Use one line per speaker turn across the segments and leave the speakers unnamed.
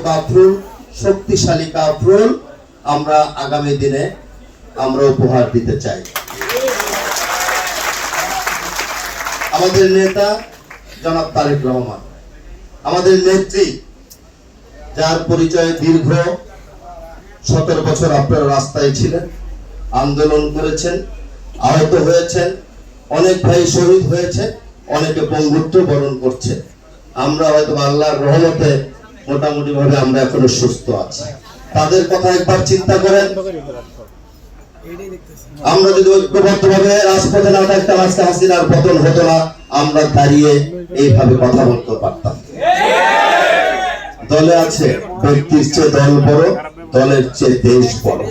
কাফরুল শক্তিশালী কাফরুল আমরা আগামী দিনে আমরা উপহার দিতে চাই। আমাদের নেতা জনাব তারেক রহমান, আমাদের নেত্রী, যার পরিচয় দীর্ঘ 17 বছর আপনারা রাস্তায় ছিলেন, আন্দোলন করেছেন, আহত হয়েছেন, অনেক ভাই শহীদ হয়েছে, অনেকে পঙ্গুত্ব বরণ করছে। আমরা হয়তো আল্লাহর রহমতে মোটামুটি ভাবে আমরা এখনো সুস্থ আছি। তাদের কথা একবার চিন্তা করেন, আমরা যদি ঐক্যবদ্ধ ভাবে রাজপথে না থাকতাম আজকে হাসিনার পতন হতো না, আমরা দাঁড়িয়ে এইভাবে কথা বলতে পারতাম। দলে আছে ব্যক্তির চেয়ে দল বড়, দলের চেয়ে দেশ বড়।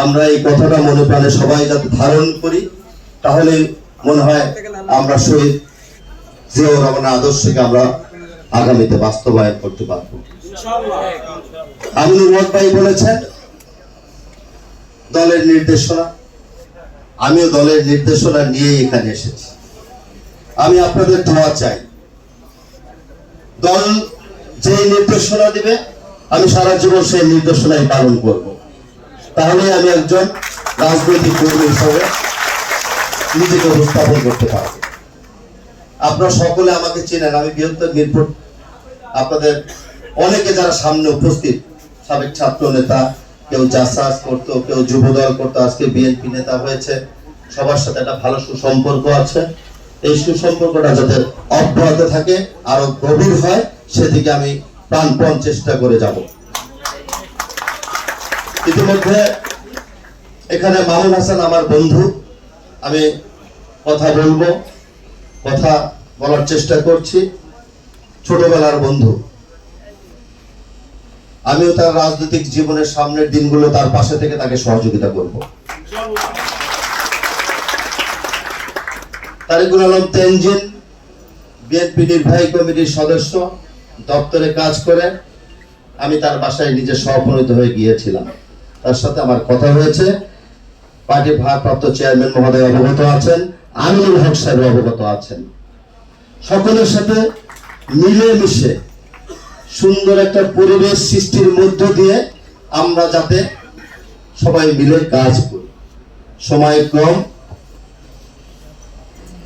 আমরা এই কথাটা মনে প্রাণে সবাই যাতে ধারণ করি, তাহলে মনে হয় আমরা শহীদ জিয়াউর রহমানের আদর্শকে আমরা আগামীতে বাস্তবায়ন করতে পারবো। আমিনুল হক ভাই বলেছেন দলের নির্দেশনা, আমিও দলের নির্দেশনা নিয়ে এখানে এসেছি। আমি আপনাদের দোয়া চাই, দল যে নির্দেশনা দিবে আমি সারা জীবন সেই নির্দেশনাই পালন করব। তাহলে আমি একজন রাজনৈতিক কর্মী হিসেবে নিজেকে উপস্থাপন করতে পারব। আপনারা সকলে আমাকে চেনেন, আমি বৃহত্তর মিরপুর আপনাদের অনেকে যারা সামনে উপস্থিত, সাবেক ছাত্র নেতা, কেউ জাসাস করতো, কেউ যুবদল করতো, আজকে বিএনপি নেতা হয়েছে, সবার সাথে একটা ভালো সুসম্পর্ক আছে। এই সুসম্পর্কটা যাতে অব্যাহত থাকে, আরো গভীর হয়, সেদিকে আমি প্রাণপণ চেষ্টা করে যাব। ইতিমধ্যে এখানে মামুন হাসান আমার বন্ধু, আমি কথা বলবো, কথা বলার চেষ্টা করছি। ছোটবেলার বন্ধু, আমিও তার রাজনৈতিক জীবনের সামনের দিনগুলো তার পাশে থেকে তাকে সহযোগিতা করব। তারিকুল আলম তেনজিন বিএনপি নির্বাহী কমিটির সদস্য, দপ্তরে কাজ করে, আমি তার বাসায় নিজে সহপরিত হয়ে গিয়েছিলাম, তার সাথে আমার কথা হয়েছে। পার্টির ভারপ্রাপ্ত চেয়ারম্যান মহোদয় অবগত আছেন, আমিনুল হক সাহেব অবগত আছেন। সকলের সাথে মিলেমিশে সুন্দর একটা পরিবেশ সৃষ্টির মধ্য দিয়ে আমরা যাতে সবাই মিলে কাজ করি। সময় কম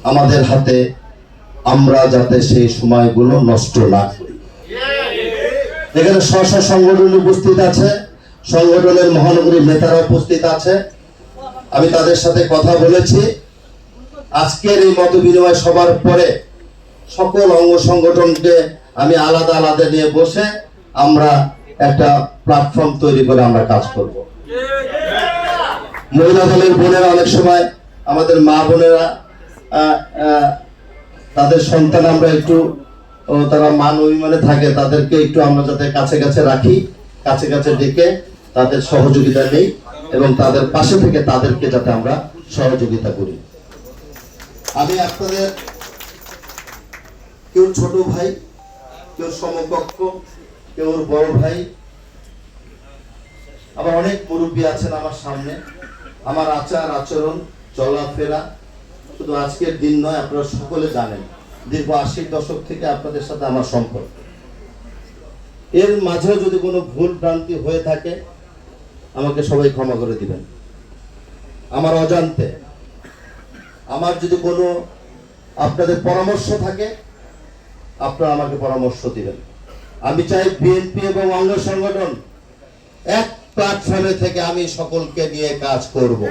আমাদের হাতে, আমরা যাতে সেই সময়গুলো নষ্ট না করি। এখানে স্ব সংগঠন উপস্থিত আছে, সংগঠনের মহানগরীর নেতারা উপস্থিত আছে, আমি তাদের সাথে কথা বলেছি। আজকের এই মত বিনিময় সবার পরে সকল অঙ্গ সংগঠনকে আমি আলাদা আলাদা নিয়ে বসে আমরা একটা প্ল্যাটফর্ম তৈরি করে আমরা কাজ করব। মহিলা দলের বোনেরা, অনেক সময় আমাদের মা বোনেরা তাদের সন্তান আমরা একটু তারা মান অভিমানে থাকে, তাদেরকে একটু আমরা যাতে কাছে কাছে রাখি, কাছে কাছে ডেকে তাদের সহযোগিতা নেই এবং তাদের পাশে থেকে তাদেরকে যাতে আমরা সহযোগিতা করি। আমি আপনাদের কেউ ছোট ভাই, কেউ সমকক্ষ, কেউ বড় ভাই, আবার অনেক মুরব্বী আছেন আমার সামনে। আমার আচার আচরণ চলাফেরা শুধু আজকের দিন নয়, আপনারা সকলে জানেন দীর্ঘ 80 দশক থেকে আপনাদের সাথে আমার সম্পর্ক। এর মাঝেও যদি কোনো ভুল ভ্রান্তি হয়ে থাকে আমাকে সবাই ক্ষমা করে দিবেন। আমার অজান্তে আমার যদি কোনো আপনাদের পরামর্শ থাকে আপনারা আমাকে পরামর্শ দিবেন। আমি চাই বিএনপি এবং অঙ্গ সংগঠন এক প্ল্যাটফর্মে থেকে আমি সকলকে নিয়ে কাজ করব।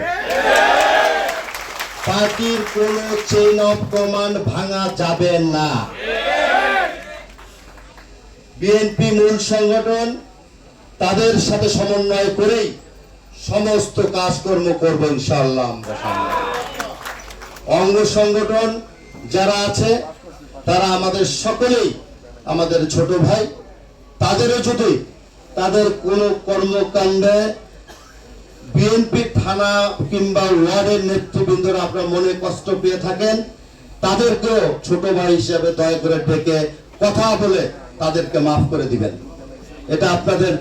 পার্টির কোন চেইন অফ কমান্ড ভাঙা যাবে না। বিএনপি মূল সংগঠন, তাদের সাথে সমন্বয় করেই সমস্ত কাজকর্ম করব ইনশাআল্লাহ। আমরা অঙ্গ সংগঠন যারা আছে তারা আমাদের সকলেই আমাদের ছোট ভাই, তাদেরও যদি তাদের কোনো কর্মকাণ্ডে বিএনপি থানা কিংবা ওয়ার্ডের নেতৃবৃন্দরা আপনার মনে কষ্ট পেয়ে থাকেন, তাদেরকেও ছোট ভাই হিসেবে দয়া করে ডেকে কথা বলে তাদেরকে মাফ করে দিবেন। এটা আপনাদের